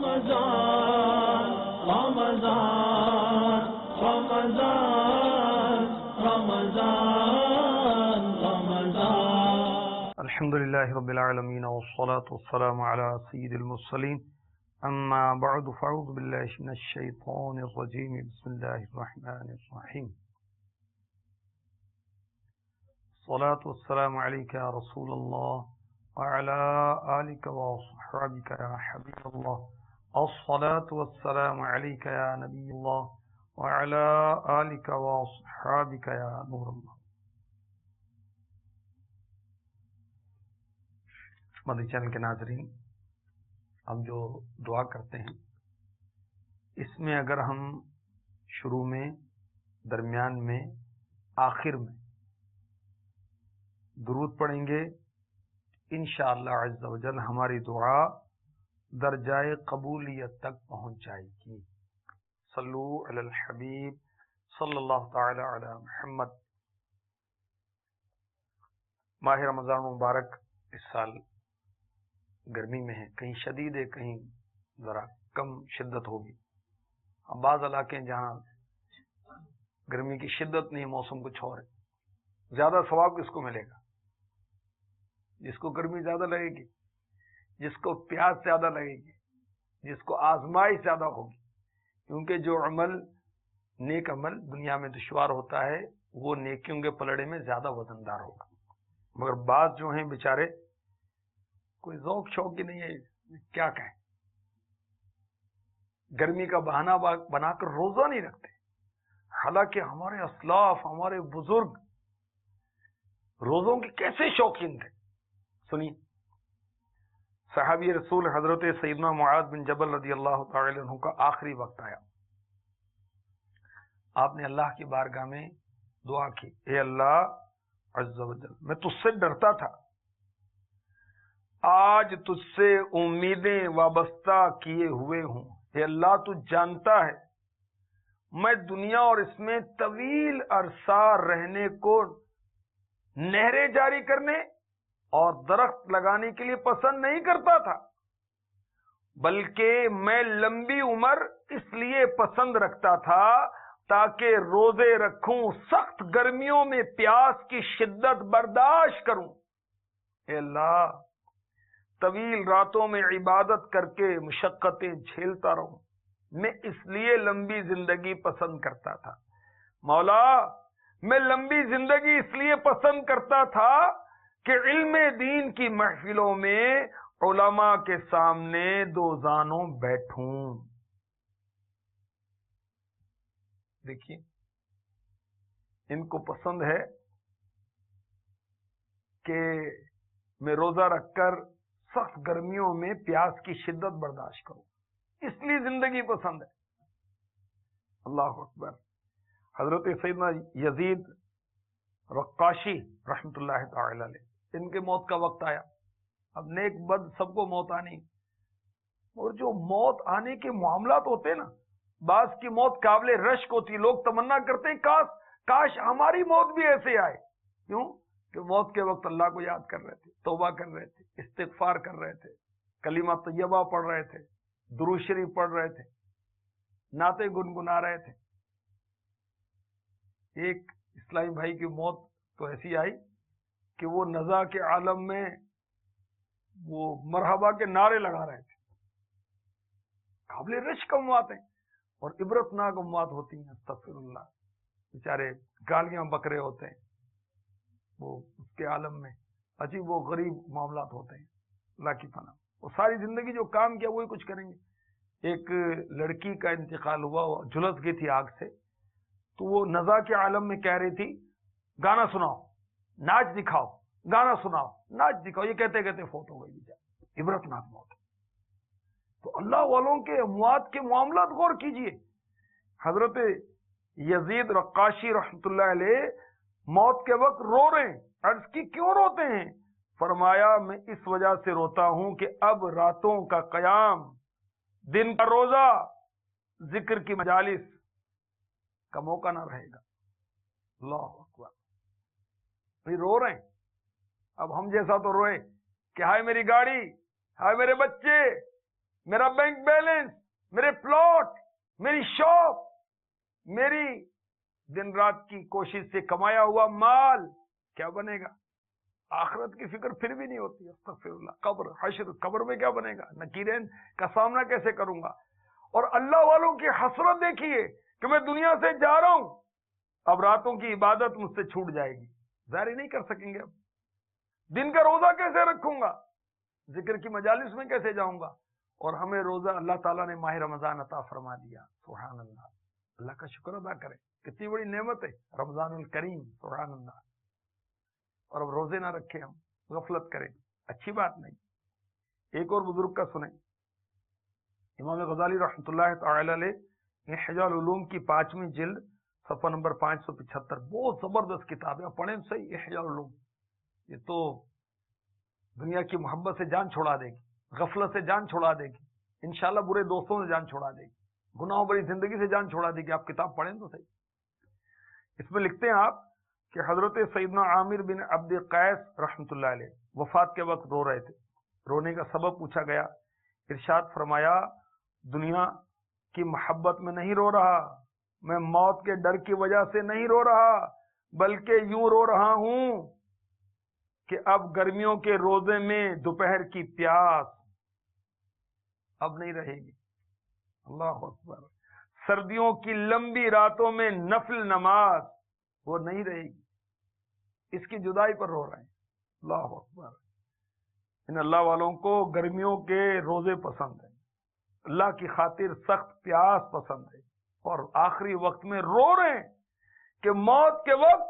رمضان رمضان رمضان رمضان رمضان الحمد لله رب العالمين والصلاة والسلام على سيد المرسلين أما بعد فأعوذ بالله من الشيطان الرجيم بسم الله الرحمن الرحيم الصلاة والسلام عليك يا رسول الله وعلى آلك وصحبك يا حبيب الله الصلاة والسلام عليك يا نبي الله وعلى آلك وصحبك يا نور الله. مدنی چینل کے ناظرین، ہم جو دعا کرتے ہیں اس میں اگر ہم شروع میں، درمیان میں، آخر میں درود پڑھیں گے انشاءاللہ عز و جل ہماری دعا درجۂ قبولیت تک پہنچ جائے گی. صلو علی الحبیب صلی اللہ تعالی علی محمد. ماہ رمضان مبارک اس سال گرمی میں ہے، کہیں شدید ہے، کہیں ذرا کم شدت ہوگی. اب بعض علاقے ہیں جہاں گرمی کی شدت نہیں، موسم کچھ اور ہے. زیادہ ثواب کس کو ملے گا؟ جس کو گرمی زیادہ لگے گی، جس کو پیاس زیادہ لگے گی، جس کو آزمائش زیادہ ہوگی. کیونکہ جو عمل، نیک عمل دنیا میں دشوار ہوتا ہے وہ نیکیوں کے پلڑے میں زیادہ وزندار ہوگا. مگر بعض جو ہیں بیچارے کوئی ذوق شوق ہی نہیں ہے، کیا کہیں، گرمی کا بہانہ بنا کر روزہ نہیں رکھتے. حالانکہ ہمارے اسلاف، ہمارے بزرگ روزوں کے کیسے شوقین تھے. سنیے، صحابی رسول حضرت سیدنا معاذ بن جبل رضی اللہ تعالی عنہ کا آخری وقت آیا. آپ نے اللہ کی بارگاہ میں دعا کی، اے اللہ عز و جل، میں تجھ سے ڈرتا تھا، آج تجھ سے امیدیں وابستہ کیے ہوئے ہوں. اے اللہ تو جانتا ہے میں دنیا اور اس میں طویل عرصہ رہنے کو نہریں جاری کرنے اور درخت لگانے کے لیے پسند نہیں کرتا تھا، بلکہ میں لمبی عمر اس لیے پسند رکھتا تھا تاکہ روزے رکھوں، سخت گرمیوں میں پیاس کی شدت برداشت کروں. اے اللہ طویل راتوں میں عبادت کر کے مشقتیں جھیلتا رہوں، میں اس لیے لمبی زندگی پسند کرتا تھا. مولا میں لمبی زندگی اس لیے پسند کرتا تھا کہ علم دین کی محفلوں میں علماء کے سامنے دو زانوں بیٹھوں. دیکھیے، ان کو پسند ہے کہ میں روزہ رکھ کر سخت گرمیوں میں پیاس کی شدت برداشت کروں، اس لیے زندگی پسند ہے. اللہ اکبر. حضرت سیدنا یزید رقاشی رحمت اللہ تعالی علیہ، ان کے موت کا وقت آیا. اب نیک بد سب کو موت آنی، اور جو موت آنے کے معاملات ہوتے ہیں نا، بعض کی موت قابل رشک ہوتی، لوگ تمنا کرتے ہیں کاش ہماری موت بھی ایسے آئے. کیوں؟ کہ موت کے وقت اللہ کو یاد کر رہے تھے، توبہ کر رہے تھے، استغفار کر رہے تھے، کلمہ طیبہ پڑھ رہے تھے، درود شریف پڑھ رہے تھے، نعتیں گنگنا رہے تھے. ایک اسلامی بھائی کی موت تو ایسی آئی کہ وہ نزا کے عالم میں وہ مرحبا کے نعرے لگا رہے تھے. قابل رشک اموات ہیں اور عبرتناک اموات ہوتی ہیں. استغفر اللہ. بیچارے گالیاں بکرے ہوتے ہیں وہ اس کے عالم میں، عجیب و غریب معاملات ہوتے ہیں. اللہ کی پناہ. وہ ساری زندگی جو کام کیا وہی کچھ کریں گے. ایک لڑکی کا انتقال ہوا، وہ جھلس گئی تھی آگ سے، تو وہ نزا کے عالم میں کہہ رہی تھی گانا سناؤ، ناچ دکھاؤ، گانا سناؤ، ناچ دکھاؤ. یہ کہتے کہتے فوت ہو گئی بیچارے. عبرتناک موت. تو اللہ والوں کے اموات کے معاملات غور کیجئے. حضرت یزید رقاشی رحمت اللہ علیہ موت کے وقت رو رہے ہیں. عرض کی کیوں روتے ہیں؟ فرمایا میں اس وجہ سے روتا ہوں کہ اب راتوں کا قیام، دن کا روزہ، ذکر کی مجالس کا موقع نہ رہے گا. اللہ اکبر. رو رہے ہیں. اب ہم جیسا تو روئے کہ ہائے میری گاڑی، ہائے میرے بچے، میرا بینک بیلنس، میرے پلاٹ، میری شاپ، میری دن رات کی کوشش سے کمایا ہوا مال کیا بنے گا؟ آخرت کی فکر پھر بھی نہیں ہوتی. استغفر اللہ. قبر، حشر، قبر میں کیا بنے گا؟ نکیرین کا سامنا کیسے کروں گا؟ اور اللہ والوں کی حسرت دیکھیے کہ میں دنیا سے جا رہا ہوں، اب راتوں کی عبادت مجھ سے چھوٹ جائے گی، ظاہر ہی نہیں کر سکیں گے. اب دن کا روزہ کیسے رکھوں گا؟ ذکر کی مجالس میں کیسے جاؤں گا؟ اور ہمیں روزہ اللہ تعالیٰ نے ماہ رمضان عطا فرما دیا. سبحان اللہ. اللہ کا شکر ادا کریں، کتنی بڑی نعمت ہے رمضان الکریم. سبحان اللہ. اور اب روزے نہ رکھیں، ہم غفلت کریں، اچھی بات نہیں. ایک اور بزرگ کا سنیں. امام غزالی رحمۃ اللہ تعالی علیہ احیاء العلوم کی 5ویں جلد صفحہ نمبر 575، بہت زبردست کتاب ہے، پڑھیں صحیح. احیاء العلوم یہ تو دنیا کی محبت سے جان چھوڑا دے گی، غفلت سے جان چھوڑا دے گی، انشاءاللہ برے دوستوں سے جان چھوڑا دے گی، گناہوں بری زندگی سے جان چھوڑا دے گی. آپ کتاب پڑھیں تو صحیح. اس میں لکھتے ہیں آپ کہ حضرت سیدنا عامر بن عبد قیس رحمۃ اللہ علیہ وفات کے وقت رو رہے تھے. رونے کا سبب پوچھا گیا، ارشاد فرمایا دنیا کی محبت میں نہیں رو رہا، میں موت کے ڈر کی وجہ سے نہیں رو رہا، بلکہ یوں رو رہا ہوں کہ اب گرمیوں کے روزے میں دوپہر کی پیاس اب نہیں رہے گی. اللہ اکبر. سردیوں کی لمبی راتوں میں نفل نماز وہ نہیں رہے گی، اس کی جدائی پر رو رہے ہیں. اللہ اکبر. ان اللہ والوں کو گرمیوں کے روزے پسند ہیں، اللہ کی خاطر سخت پیاس پسند ہے، اور آخری وقت میں رو رہے ہیں کہ موت کے وقت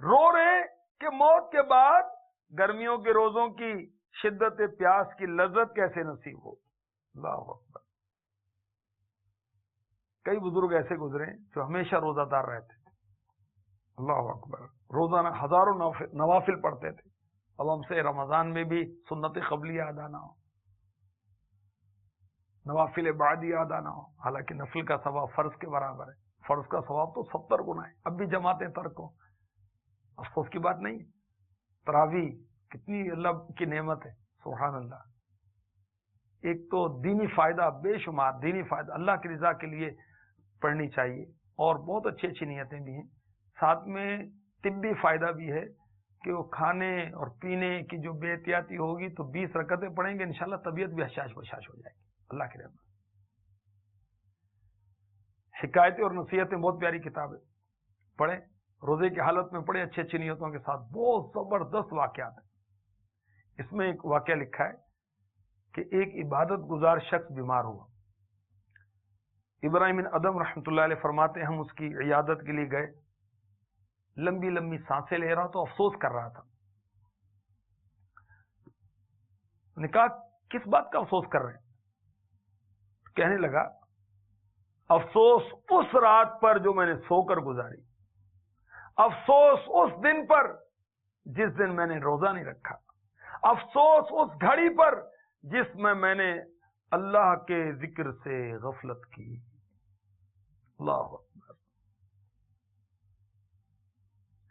رو رہے ہیں کہ موت کے بعد گرمیوں کے روزوں کی شدت پیاس کی لذت کیسے نصیب ہو. اللہ اکبر. کئی بزرگ ایسے گزرے جو ہمیشہ روزہ دار رہتے تھے. اللہ اکبر. روزانہ ہزاروں نوافل پڑھتے تھے. اب ہم سے رمضان میں بھی سنت قبلیہ ادا نہ ہو، نوافل بعدی ادا نہ ہو، حالانکہ نفل کا ثواب فرض کے برابر ہے. فرض کا ثواب تو 70 گنا ہے. اب بھی جماعتیں ترک ہو، افسوس کی بات نہیں. تراویح کتنی اللہ کی نعمت ہے. سبحان اللہ. ایک تو دینی فائدہ، بے شمار دینی فائدہ اللہ کی رضا کے لیے پڑھنی چاہیے، اور بہت اچھی اچھی نیتیں بھی ہیں. ساتھ میں طبی فائدہ بھی ہے کہ وہ کھانے اور پینے کی جو بے احتیاطی ہوگی تو 20 رکعتیں پڑھیں گے انشاءاللہ طبیعت بھی حشاش بشاش ہو جائے گی. اللہ کی رحمت. حکایتیں اور نصیحتیں بہت پیاری کتاب ہے، پڑھیں. روزے کی حالت میں پڑھیں اچھی اچھی نیتوں کے ساتھ. بہت زبردست واقعات ہیں. اس میں ایک واقعہ لکھا ہے کہ ایک عبادت گزار شخص بیمار ہوا. ابراہیم بن ادم رحمۃ اللہ علیہ فرماتے ہیں ہم اس کی عیادت کے لیے گئے. لمبی لمبی سانسیں لے رہا تو افسوس کر رہا تھا. نے کہا کس بات کا افسوس کر رہے ہیں؟ کہنے لگا افسوس اس رات پر جو میں نے سو کر گزاری، افسوس اس دن پر جس دن میں نے روزہ نہیں رکھا، افسوس اس گھڑی پر جس میں نے اللہ کے ذکر سے غفلت کی. اللہ اکبر.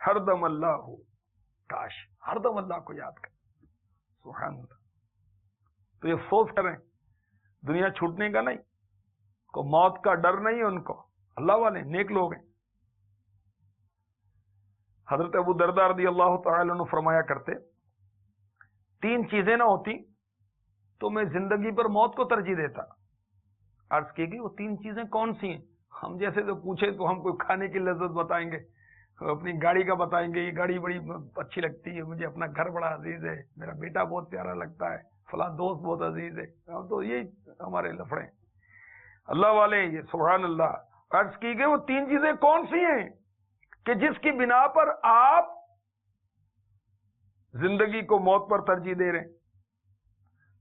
ہر دم اللہ ہو، کاش ہر دم اللہ کو یاد کر. سبحان اللہ. تو یہ افسوس کریں، دنیا چھوٹنے کا نہیں، کو موت کا ڈر نہیں. ان کو اللہ والے نیک لوگ ہیں. حضرت ابو درداء رضی اللہ تعالی عنہ فرمایا کرتے 3 چیزیں نہ ہوتی تو میں زندگی پر موت کو ترجیح دیتا. عرض کی گئی وہ 3 چیزیں کون سی ہیں؟ ہم جیسے تو پوچھے تو ہم کوئی کھانے کی لذت بتائیں گے، اپنی گاڑی کا بتائیں گے، یہ گاڑی بڑی اچھی لگتی ہے مجھے، اپنا گھر بڑا عزیز ہے، میرا بیٹا بہت پیارا لگتا ہے، فلاں دوست بہت عزیز ہے. ہم تو یہی ہمارے لفڑے. اللہ والے یہ سبحان اللہ. عرض کی گئی وہ 3 چیزیں کون سی ہیں کہ جس کی بنا پر آپ زندگی کو موت پر ترجیح دے رہے ہیں؟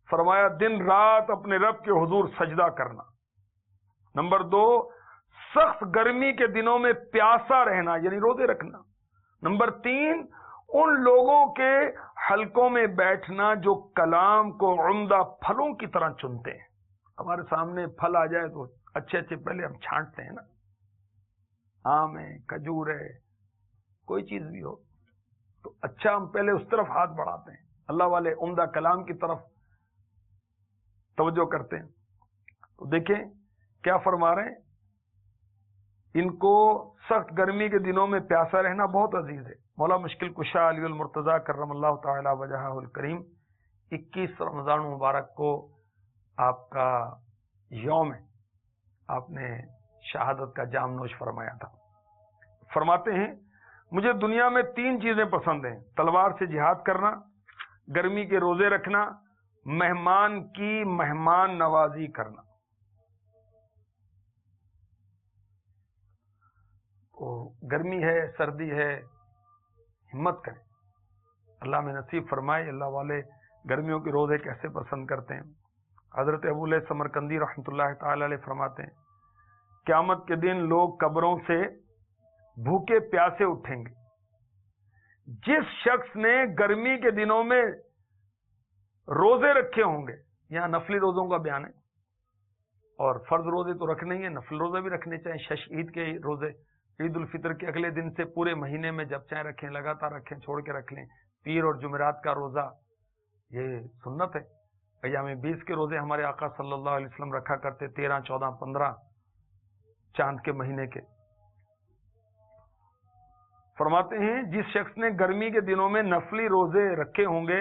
فرمایا دن رات اپنے رب کے حضور سجدہ کرنا. نمبر 2 سخت گرمی کے دنوں میں پیاسا رہنا یعنی روزے رکھنا. نمبر 3 ان لوگوں کے حلقوں میں بیٹھنا جو کلام کو عمدہ پھلوں کی طرح چنتے ہیں. ہمارے سامنے پھل آ جائے تو اچھے اچھے پہلے ہم چھانٹتے ہیں نا، آم ہے، کھجور ہے، کوئی چیز بھی ہو تو اچھا ہم پہلے اس طرف ہاتھ بڑھاتے ہیں. اللہ والے عمدہ کلام کی طرف توجہ کرتے ہیں تو دیکھیں کیا فرما رہے ہیں، ان کو سخت گرمی کے دنوں میں پیاسا رہنا بہت عزیز ہے۔ مولا مشکل کشا علی المرتضیٰ کرم اللہ تعالی وجہہ الکریم 21 رمضان مبارک کو آپ کا یوم ہے، آپ نے شہادت کا جام نوش فرمایا تھا۔ فرماتے ہیں مجھے دنیا میں 3 چیزیں پسند ہیں، تلوار سے جہاد کرنا، گرمی کے روزے رکھنا، مہمان کی مہمان نوازی کرنا۔ تو گرمی ہے، سردی ہے، ہمت کریں، اللہ میں نصیب فرمائے۔ اللہ والے گرمیوں کے روزے کیسے پسند کرتے ہیں۔ حضرت ابو الیث سمرقندی رحمۃ اللہ تعالی علیہ فرماتے ہیں قیامت کے دن لوگ قبروں سے بھوکے پیاسے اٹھیں گے۔ جس شخص نے گرمی کے دنوں میں روزے رکھے ہوں گے، یہاں نفلی روزوں کا بیان ہے، اور فرض روزے تو رکھنے ہی ہیں، نفل روزے بھی رکھنے چاہیں، شش عید کے روزے، عید الفطر کے اگلے دن سے پورے مہینے میں جب چاہیں رکھیں، لگاتار رکھیں، چھوڑ کے رکھ لیں۔ پیر اور جمعرات کا روزہ یہ سنت ہے۔ ایام 20 کے روزے ہمارے آقا صلی اللہ علیہ وسلم رکھا کرتے، 13، 14، 15 چاند کے مہینے کے۔ فرماتے ہیں جس شخص نے گرمی کے دنوں میں نفلی روزے رکھے ہوں گے،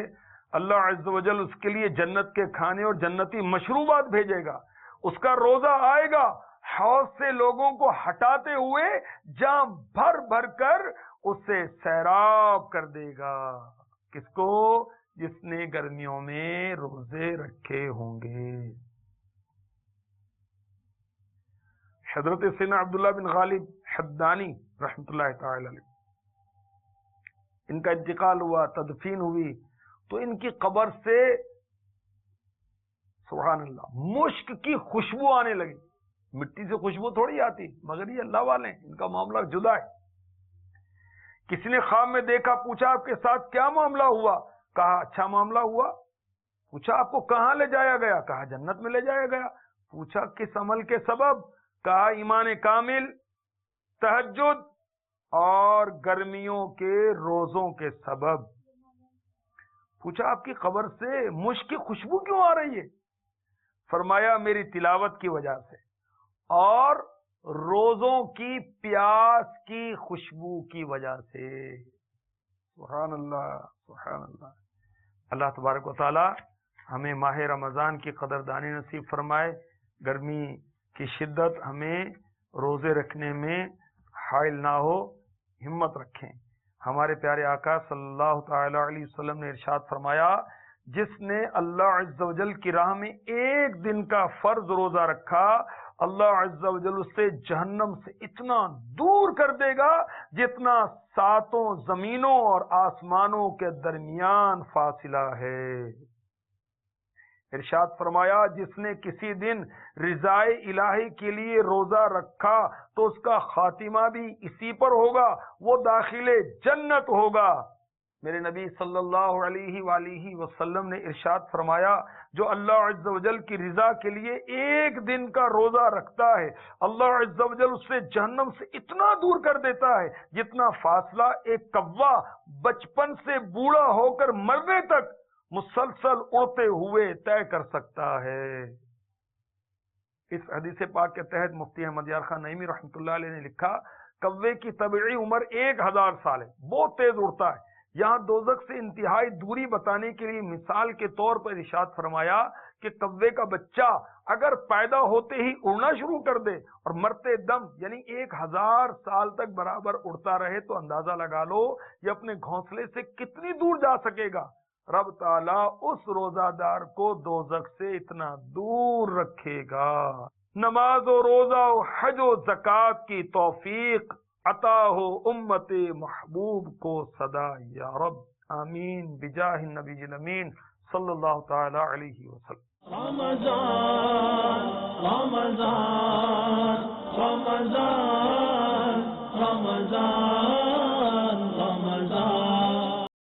اللہ عز و جل اس کے لیے جنت کے کھانے اور جنتی مشروبات بھیجے گا۔ اس کا روزہ آئے گا حوض سے لوگوں کو ہٹاتے ہوئے جہاں بھر بھر کر اسے سیراب کر دے گا۔ کس کو؟ جس نے گرمیوں میں روزے رکھے ہوں گے۔ حضرت سیدنا عبداللہ بن غالب حدانی رحمۃ اللہ تعالی علیہ، ان کا انتقال ہوا، تدفین ہوئی، تو ان کی قبر سے سبحان اللہ مشک کی خوشبو آنے لگی۔ مٹی سے خوشبو تھوڑی آتی، مگر یہ اللہ والے ہیں، ان کا معاملہ جدا ہے۔ کسی نے خواب میں دیکھا، پوچھا آپ کے ساتھ کیا معاملہ ہوا؟ کہا اچھا معاملہ ہوا۔ پوچھا آپ کو کہاں لے جایا گیا؟ کہا جنت میں لے جایا گیا۔ پوچھا کس عمل کے سبب؟ کہا ایمان کامل، تہجد اور گرمیوں کے روزوں کے سبب۔ پوچھا آپ کی قبر سے مشک کی خوشبو کیوں آ رہی ہے؟ فرمایا میری تلاوت کی وجہ سے اور روزوں کی پیاس کی خوشبو کی وجہ سے۔ سبحان اللہ، سبحان اللہ۔ اللہ تبارک و تعالی ہمیں ماہ رمضان کی قدردانی نصیب فرمائے، گرمی کی شدت ہمیں روزے رکھنے میں حائل نہ ہو، ہمت رکھیں۔ ہمارے پیارے آقا صلی اللہ تعالی علیہ وسلم نے ارشاد فرمایا جس نے اللہ عز و جل کی راہ میں ایک دن کا فرض روزہ رکھا، اللہ عز و جل اسے جہنم سے اتنا دور کر دے گا جتنا 7 زمینوں اور آسمانوں کے درمیان فاصلہ ہے۔ ارشاد فرمایا جس نے کسی دن رضائے الہی کے لیے روزہ رکھا تو اس کا خاتمہ بھی اسی پر ہوگا، وہ داخل جنت ہوگا۔ میرے نبی صلی اللہ علیہ وآلہ وسلم نے ارشاد فرمایا جو اللہ عز و جل کی رضا کے لیے ایک دن کا روزہ رکھتا ہے، اللہ عز و جل اسے جہنم سے اتنا دور کر دیتا ہے جتنا فاصلہ ایک کوا بچپن سے بوڑھا ہو کر مرنے تک مسلسل اڑتے ہوئے طے کر سکتا ہے۔ اس حدیث پاک کے تحت مفتی احمد یار خان نعیمی رحمۃ اللہ علیہ نے لکھا کوے کی طبعی عمر 1000 سال ہے، بہت تیز اڑتا ہے۔ یہاں دوزخ سے انتہائی دوری بتانے کے لیے مثال کے طور پر ارشاد فرمایا کہ کوے کا بچہ اگر پیدا ہوتے ہی اڑنا شروع کر دے اور مرتے دم یعنی 1000 سال تک برابر اڑتا رہے تو اندازہ لگا لو یہ اپنے گھونسلے سے کتنی دور جا سکے گا۔ رب تعالیٰ اس روزہ دار کو دوزخ سے اتنا دور رکھے گا۔ نماز و روزہ و حج و زکوٰۃ کی توفیق عطا ہو امت محبوب کو صدا یا رب، آمین بجاہ النبی الامین صلی اللہ تعالی علیہ وسلم۔ رمضان